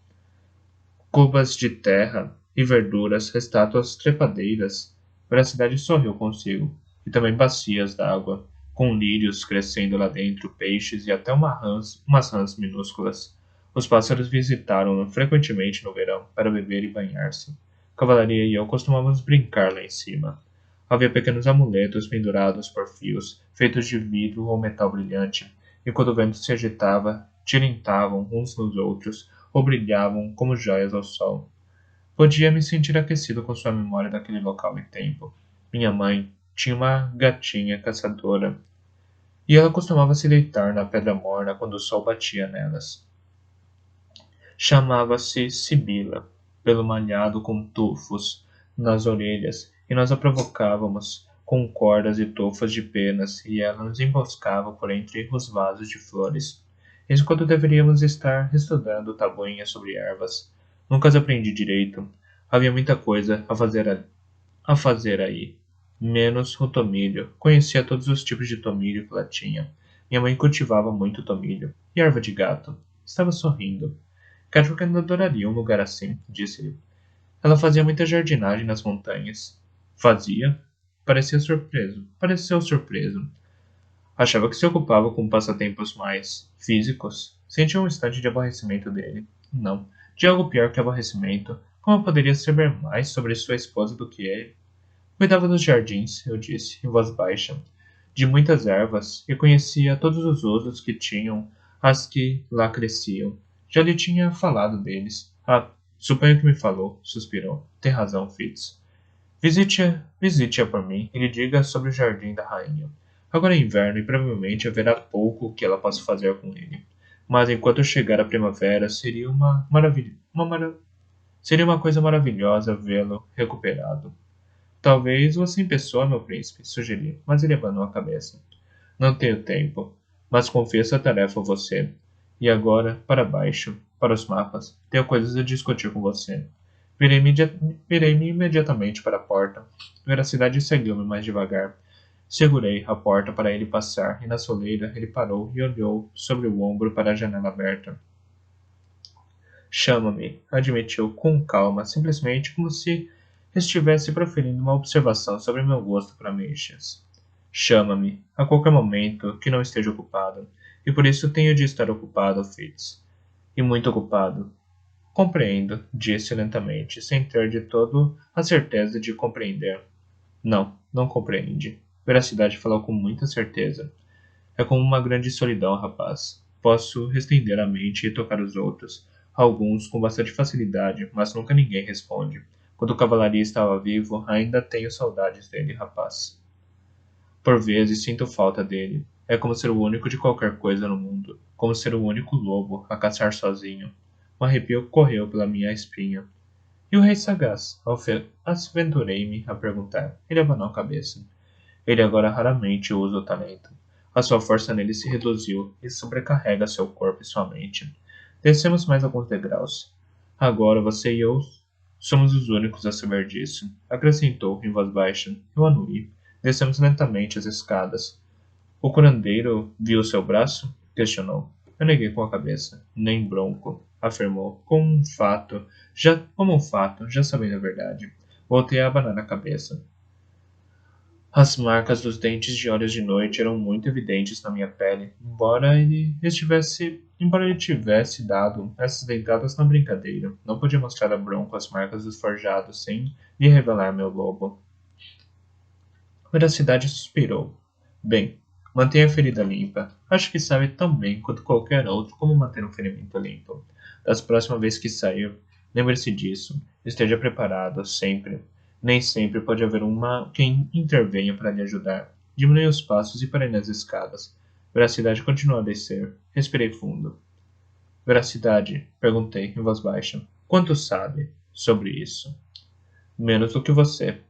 Cubas de terra e verduras, estátuas trepadeiras. Veracidade sorriu consigo, e também bacias d'água, com lírios crescendo lá dentro, peixes e até umas rãs minúsculas. Os pássaros visitaram-no frequentemente no verão para beber e banhar-se. Cavalaria e eu costumávamos brincar lá em cima. Havia pequenos amuletos pendurados por fios, feitos de vidro ou metal brilhante, e quando o vento se agitava, tilintavam uns nos outros, ou brilhavam como joias ao sol. Podia me sentir aquecido com sua memória daquele local e tempo. Minha mãe tinha uma gatinha caçadora, e ela costumava se deitar na pedra morna quando o sol batia nelas. Chamava-se Sibila, pelo malhado com tufos nas orelhas, e nós a provocávamos com cordas e tufas de penas, e ela nos emboscava por entre os vasos de flores. Isso quando deveríamos estar estudando tabuinhas sobre ervas. Nunca as aprendi direito. Havia muita coisa a fazer aí. Menos o tomilho. Conhecia todos os tipos de tomilho que lá tinha. Minha mãe cultivava muito tomilho. E erva de gato. Estava sorrindo. Catherine adoraria um lugar assim, disse-lhe. Ela fazia muita jardinagem nas montanhas. Fazia? Pareceu surpreso. Achava que se ocupava com passatempos mais físicos. Sentia um instante de aborrecimento dele. Não, de algo pior que aborrecimento. Como poderia saber mais sobre sua esposa do que ele? Cuidava dos jardins, eu disse, em voz baixa, de muitas ervas, e conhecia todos os usos que tinham as que lá cresciam. Já lhe tinha falado deles. Ah, suponho que me falou, suspirou. Tem razão, Fitz. Visite-a por mim e lhe diga sobre o jardim da rainha. Agora é inverno e provavelmente haverá pouco que ela possa fazer com ele. Mas enquanto chegar a primavera, seria uma coisa maravilhosa vê-lo recuperado. Talvez você em pessoa, meu príncipe, sugeri, mas ele abanou a cabeça. Não tenho tempo, mas confesso a tarefa a você. E agora, para baixo, para os mapas. Tenho coisas a discutir com você. Virei-me imediatamente para a porta. Veracidade seguiu-me mais devagar. Segurei a porta para ele passar, e na soleira ele parou e olhou sobre o ombro para a janela aberta. Chama-me, admitiu com calma, simplesmente como se estivesse proferindo uma observação sobre meu gosto por ameixas. Chama-me, a qualquer momento que não esteja ocupado, e por isso tenho de estar ocupado, Fitz. E muito ocupado. Compreendo, disse lentamente, sem ter de todo a certeza de compreender. Não, não compreende. Veracidade falou com muita certeza. É como uma grande solidão, rapaz. Posso restender a mente e tocar os outros, alguns com bastante facilidade, mas nunca ninguém responde. Quando o cavalaria estava vivo, ainda tenho saudades dele, rapaz. Por vezes sinto falta dele. É como ser o único de qualquer coisa no mundo, como ser o único lobo a caçar sozinho. Um arrepio correu pela minha espinha. E o rei sagaz? Aventurei-me a perguntar. Ele abanou a cabeça. Ele agora raramente usa o talento. A sua força nele se reduziu e sobrecarrega seu corpo e sua mente. Descemos mais alguns degraus. Agora você e eu somos os únicos a saber disso, acrescentou em voz baixa. Eu anuí. Descemos lentamente as escadas. O curandeiro viu seu braço? Questionou. Eu neguei com a cabeça. Nem bronco, afirmou, como um fato, já sabendo a verdade. Voltei a abanar a cabeça. As marcas dos dentes de olhos de noite eram muito evidentes na minha pele, embora ele tivesse dado essas dentadas na brincadeira. Não podia mostrar a Bronco as marcas dos forjados sem lhe revelar meu lobo. Veracidade suspirou. Bem, mantenha a ferida limpa. Acho que sabe tão bem quanto qualquer outro como manter um ferimento limpo. Das próximas vezes que sair, lembre-se disso. Esteja preparado, sempre. Nem sempre pode haver quem intervenha para lhe ajudar. Diminui os passos e parei nas escadas. Veracidade continuou a descer. Respirei fundo. Veracidade, perguntei em voz baixa. Quanto sabe sobre isso? Menos do que você,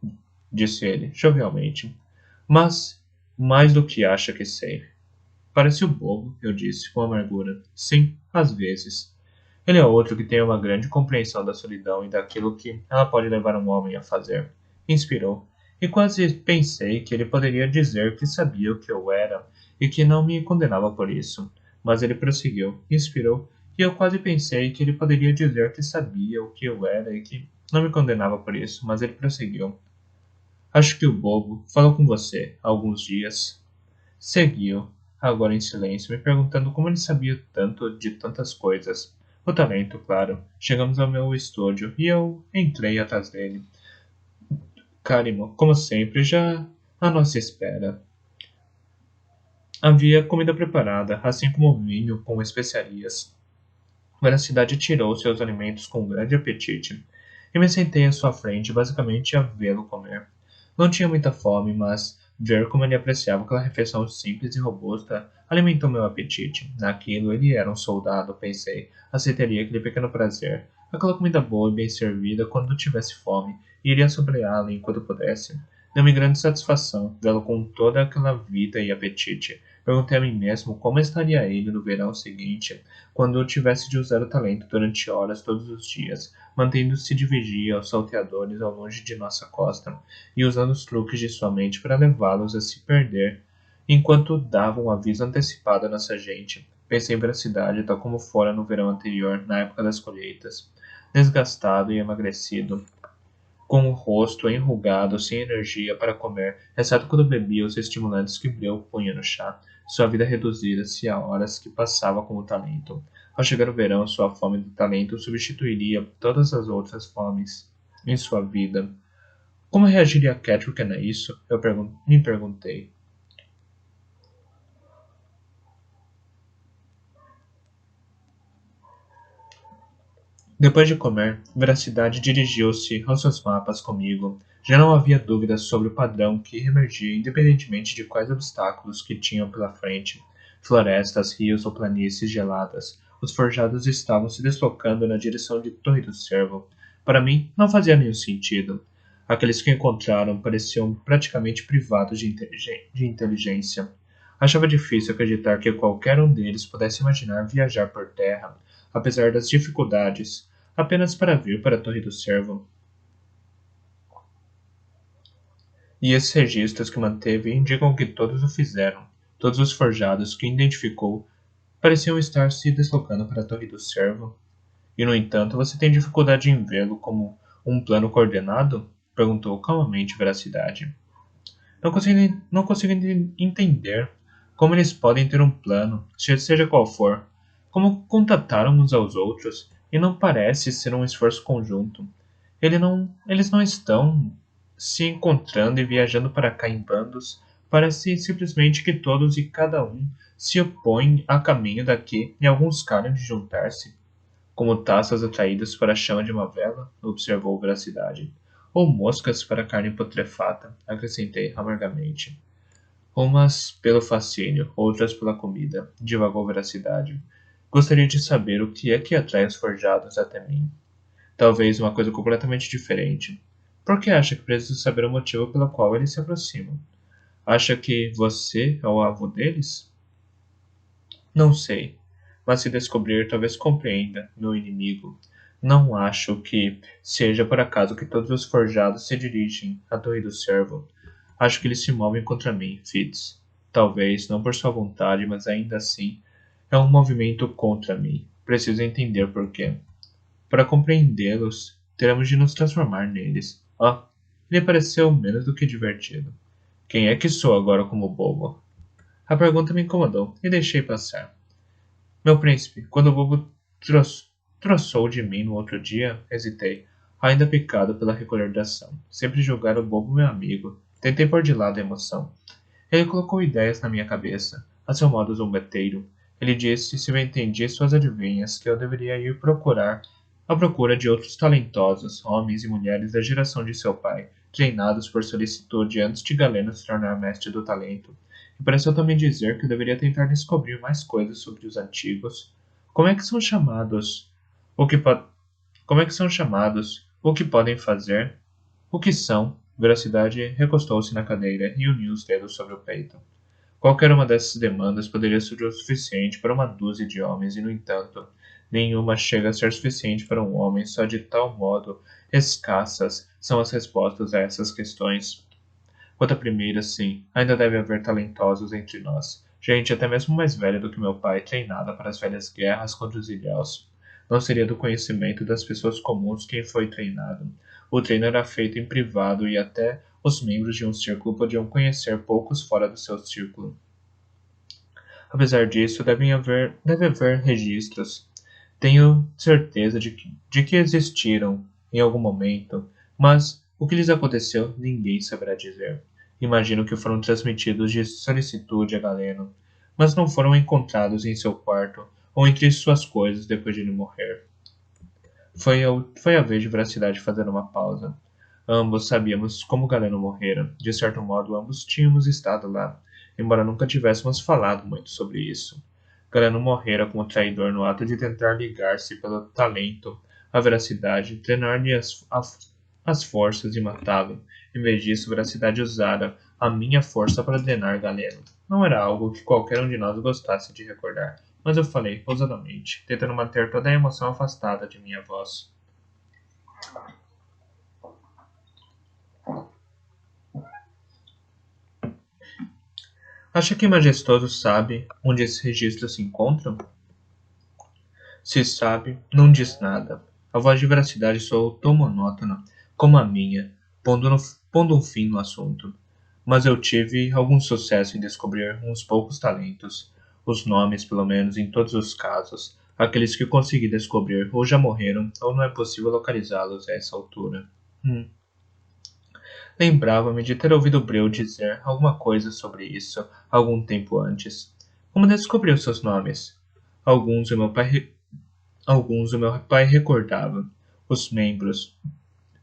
disse ele, jovialmente. Mas mais do que acha que sei. Parece bobo, eu disse, com amargura. Sim, às vezes. Ele é outro que tem uma grande compreensão da solidão e daquilo que ela pode levar um homem a fazer. Inspirou, e quase pensei que ele poderia dizer que sabia o que eu era e que não me condenava por isso. Mas ele prosseguiu, inspirou, e eu quase pensei que ele poderia dizer que sabia o que eu era e que não me condenava por isso, mas ele prosseguiu. Acho que o bobo falou com você há alguns dias. Seguiu, agora em silêncio, me perguntando como ele sabia tanto de tantas coisas. O talento, claro. Chegamos ao meu estúdio e eu entrei atrás dele. Karimo, como sempre, já à nossa espera. Havia comida preparada, assim como vinho com especiarias. Veracidade tirou seus alimentos com grande apetite, e me sentei à sua frente, basicamente a vê-lo comer. Não tinha muita fome, mas ver como ele apreciava aquela refeição simples e robusta alimentou meu apetite. Naquilo ele era um soldado, pensei. Aceitaria aquele pequeno prazer, aquela comida boa e bem servida quando tivesse fome, e iria saboreá-la enquanto pudesse. Deu-me grande satisfação vê-lo com toda aquela vida e apetite. Perguntei a mim mesmo como estaria ele no verão seguinte, quando eu tivesse de usar o talento durante horas todos os dias, mantendo-se de vigia aos salteadores ao longe de nossa costa, e usando os truques de sua mente para levá-los a se perder, enquanto davam um aviso antecipado a nossa gente. Pensei em veracidade, tal como fora no verão anterior, na época das colheitas, desgastado e emagrecido, com o rosto enrugado, sem energia para comer, exceto quando bebia os estimulantes que Breu punha no chá. Sua vida reduzira-se a horas que passava com o talento. Ao chegar o verão, sua fome do talento substituiria todas as outras fomes em sua vida. Como reagiria Catrican a isso? Me perguntei. Depois de comer, Veracidade dirigiu-se aos seus mapas comigo. Já não havia dúvidas sobre o padrão que emergia independentemente de quais obstáculos que tinham pela frente. Florestas, rios ou planícies geladas. Os forjados estavam se deslocando na direção de Torre do Cervo. Para mim, não fazia nenhum sentido. Aqueles que encontraram pareciam praticamente privados de inteligência. Achava difícil acreditar que qualquer um deles pudesse imaginar viajar por terra, apesar das dificuldades, apenas para vir para a Torre do Cervo. E esses registros que manteve indicam que todos o fizeram. Todos os forjados que identificou pareciam estar se deslocando para a Torre do Cervo. E, no entanto, você tem dificuldade em vê-lo como um plano coordenado? Perguntou calmamente Veracidade. Não consigo entender como eles podem ter um plano, seja qual for. Como contataram uns aos outros, e não parece ser um esforço conjunto. Eles não estão se encontrando e viajando para cá em bandos. Parece simplesmente que todos e cada um se opõem a caminho daqui e alguns calham de juntar-se. Como taças atraídas para a chama de uma vela, observou Veracidade. Ou moscas para a carne putrefata, acrescentei amargamente. Umas pelo fascínio, outras pela comida, divagou Veracidade. Gostaria de saber o que é que atrai os forjados até mim. Talvez uma coisa completamente diferente. Por que acha que preciso saber o motivo pelo qual eles se aproximam? Acha que você é o avô deles? Não sei, mas se descobrir, talvez compreenda, meu inimigo. Não acho que seja por acaso que todos os forjados se dirigem à Torre do Servo. Acho que eles se movem contra mim, Fitz. Talvez não por sua vontade, mas ainda assim é um movimento contra mim. Preciso entender por quê. Para compreendê-los, teremos de nos transformar neles. Ah, ele pareceu menos do que divertido. Quem é que sou agora como bobo? A pergunta me incomodou e deixei passar. Meu príncipe, quando o bobo troçou de mim no outro dia, hesitei, ainda picado pela recordação. Sempre julgar o bobo meu amigo. Tentei pôr de lado a emoção. Ele colocou ideias na minha cabeça, a seu modo zombeteiro. Ele disse, se eu entendi suas adivinhas, que eu deveria ir procurar à procura de outros talentosos, homens e mulheres da geração de seu pai, treinados por solicitude antes de Galeno se tornar mestre do talento. E pareceu também dizer que eu deveria tentar descobrir mais coisas sobre os antigos. Como é que são chamados? O que po- Como é que são chamados? O que podem fazer? O que são? Veracidade recostou-se na cadeira e uniu os dedos sobre o peito. Qualquer uma dessas demandas poderia ser o suficiente para uma dúzia de homens, e, no entanto, nenhuma chega a ser suficiente para um homem, só de tal modo escassas são as respostas a essas questões. Quanto à primeira, sim, ainda deve haver talentosos entre nós. Gente até mesmo mais velha do que meu pai, treinada para as velhas guerras contra os ilhéus. Não seria do conhecimento das pessoas comuns quem foi treinado. O treino era feito em privado e até os membros de um círculo podiam conhecer poucos fora do seu círculo. Apesar disso, deve haver registros. Tenho certeza de que existiram em algum momento, mas o que lhes aconteceu ninguém saberá dizer. Imagino que foram transmitidos de solicitude a Galeno, mas não foram encontrados em seu quarto ou entre suas coisas depois de ele morrer. Foi a vez de Veracidade fazer uma pausa. Ambos sabíamos como Galeno morrera. De certo modo, ambos tínhamos estado lá, embora nunca tivéssemos falado muito sobre isso. Galeno morrera como traidor no ato de tentar ligar-se pelo talento à Veracidade, treinar-lhe as forças e matá-lo. Em vez disso, Veracidade usara a minha força para drenar Galeno. Não era algo que qualquer um de nós gostasse de recordar, mas eu falei ousadamente, tentando manter toda a emoção afastada de minha voz. Acha que Majestoso sabe onde esses registros se encontram? Se sabe, não diz nada. A voz de Veracidade soou tão monótona como a minha, pondo, no, pondo um fim no assunto. Mas eu tive algum sucesso em descobrir uns poucos talentos. Os nomes, pelo menos, em todos os casos. Aqueles que consegui descobrir ou já morreram ou não é possível localizá-los a essa altura. Lembrava-me de ter ouvido Breu dizer alguma coisa sobre isso algum tempo antes. Como descobriu seus nomes? Alguns o meu pai, alguns o meu pai recordava. Os membros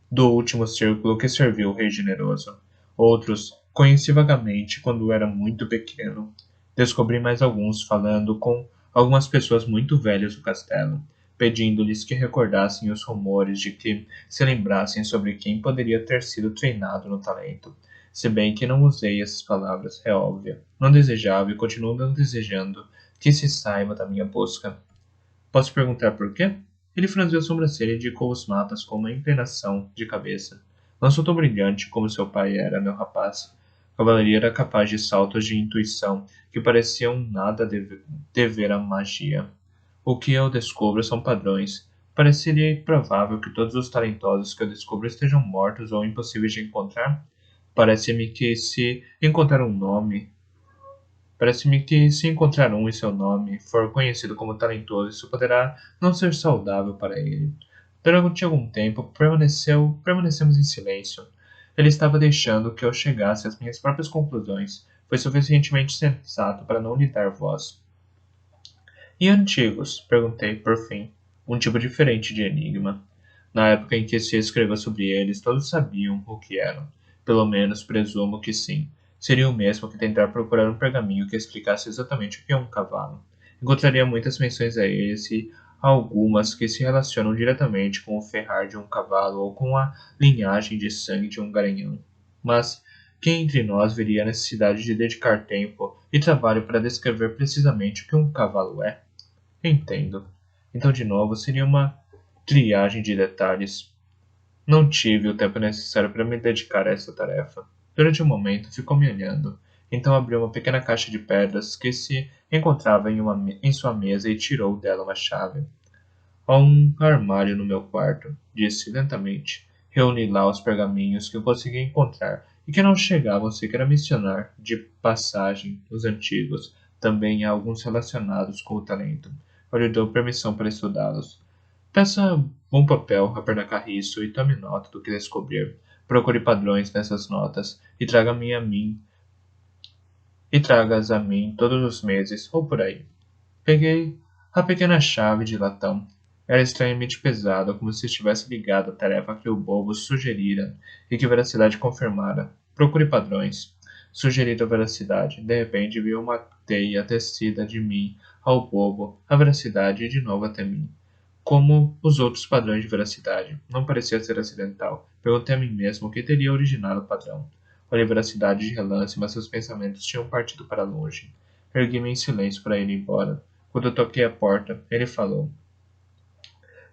do último círculo que serviu o Rei Generoso. Outros conheci vagamente quando era muito pequeno. Descobri mais alguns falando com algumas pessoas muito velhas do castelo, pedindo-lhes que recordassem os rumores de que se lembrassem sobre quem poderia ter sido treinado no talento. Se bem que não usei essas palavras, é óbvio. Não desejava e continuo não desejando que se saiba da minha busca. Posso perguntar por quê? Ele franziu a sobrancelha e indicou os mapas com uma inclinação de cabeça. Não sou tão brilhante como seu pai era, meu rapaz. A cavalaria era capaz de saltos de intuição que pareciam nada dever à magia. O que eu descubro são padrões. Pareceria improvável que todos os talentosos que eu descubro estejam mortos ou impossíveis de encontrar. Parece-me que se encontrar um nome, Parece-me que, se encontrar um e seu nome for conhecido como talentoso, isso poderá não ser saudável para ele. Durante algum tempo, permanecemos em silêncio. Ele estava deixando que eu chegasse às minhas próprias conclusões. Foi suficientemente sensato para não lhe dar voz. E antigos? Perguntei, por fim. Um tipo diferente de enigma. Na época em que se escreveu sobre eles, todos sabiam o que eram. Pelo menos presumo que sim. Seria o mesmo que tentar procurar um pergaminho que explicasse exatamente o que é um cavalo. Encontraria muitas menções a eles e algumas que se relacionam diretamente com o ferrar de um cavalo ou com a linhagem de sangue de um garanhão. Mas Quem entre nós veria a necessidade de dedicar tempo e trabalho para descrever precisamente o que um cavalo é? Entendo. Então, de novo, seria uma triagem de detalhes. Não tive o tempo necessário para me dedicar a essa tarefa. Durante um momento, ficou me olhando. Então abriu uma pequena caixa de pedras que se encontrava em sua mesa e tirou dela uma chave. Há um armário no meu quarto, disse lentamente. Reuni lá os pergaminhos que eu consegui encontrar e que não chegavam sequer a mencionar de passagem os antigos. Também há alguns relacionados com o talento. Eu lhe dou permissão para estudá-los. Peça um papel, Apernacarriço, e tome nota do que descobrir. Procure padrões nessas notas e traga-as a mim todos os meses, ou por aí. Peguei a pequena chave de latão. Era estranhamente pesada, como se estivesse ligada à tarefa que o bobo sugerira e que Veracidade confirmara. Procure padrões. Sugerida a Veracidade. De repente vi uma teia tecida de mim ao bobo, a Veracidade e de novo até mim. Como os outros padrões de veracidade, não parecia ser acidental. Perguntei a mim mesmo o que teria originado o padrão. Olhei a veracidade de relance, mas seus pensamentos tinham partido para longe. Ergui-me em silêncio para ir embora. Quando eu toquei a porta, ele falou: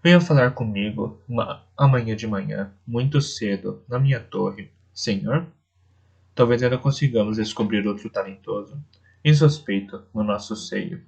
Venha falar comigo amanhã de manhã, muito cedo, na minha torre. Senhor? Talvez ainda consigamos descobrir outro talentoso. Insuspeito, no nosso seio.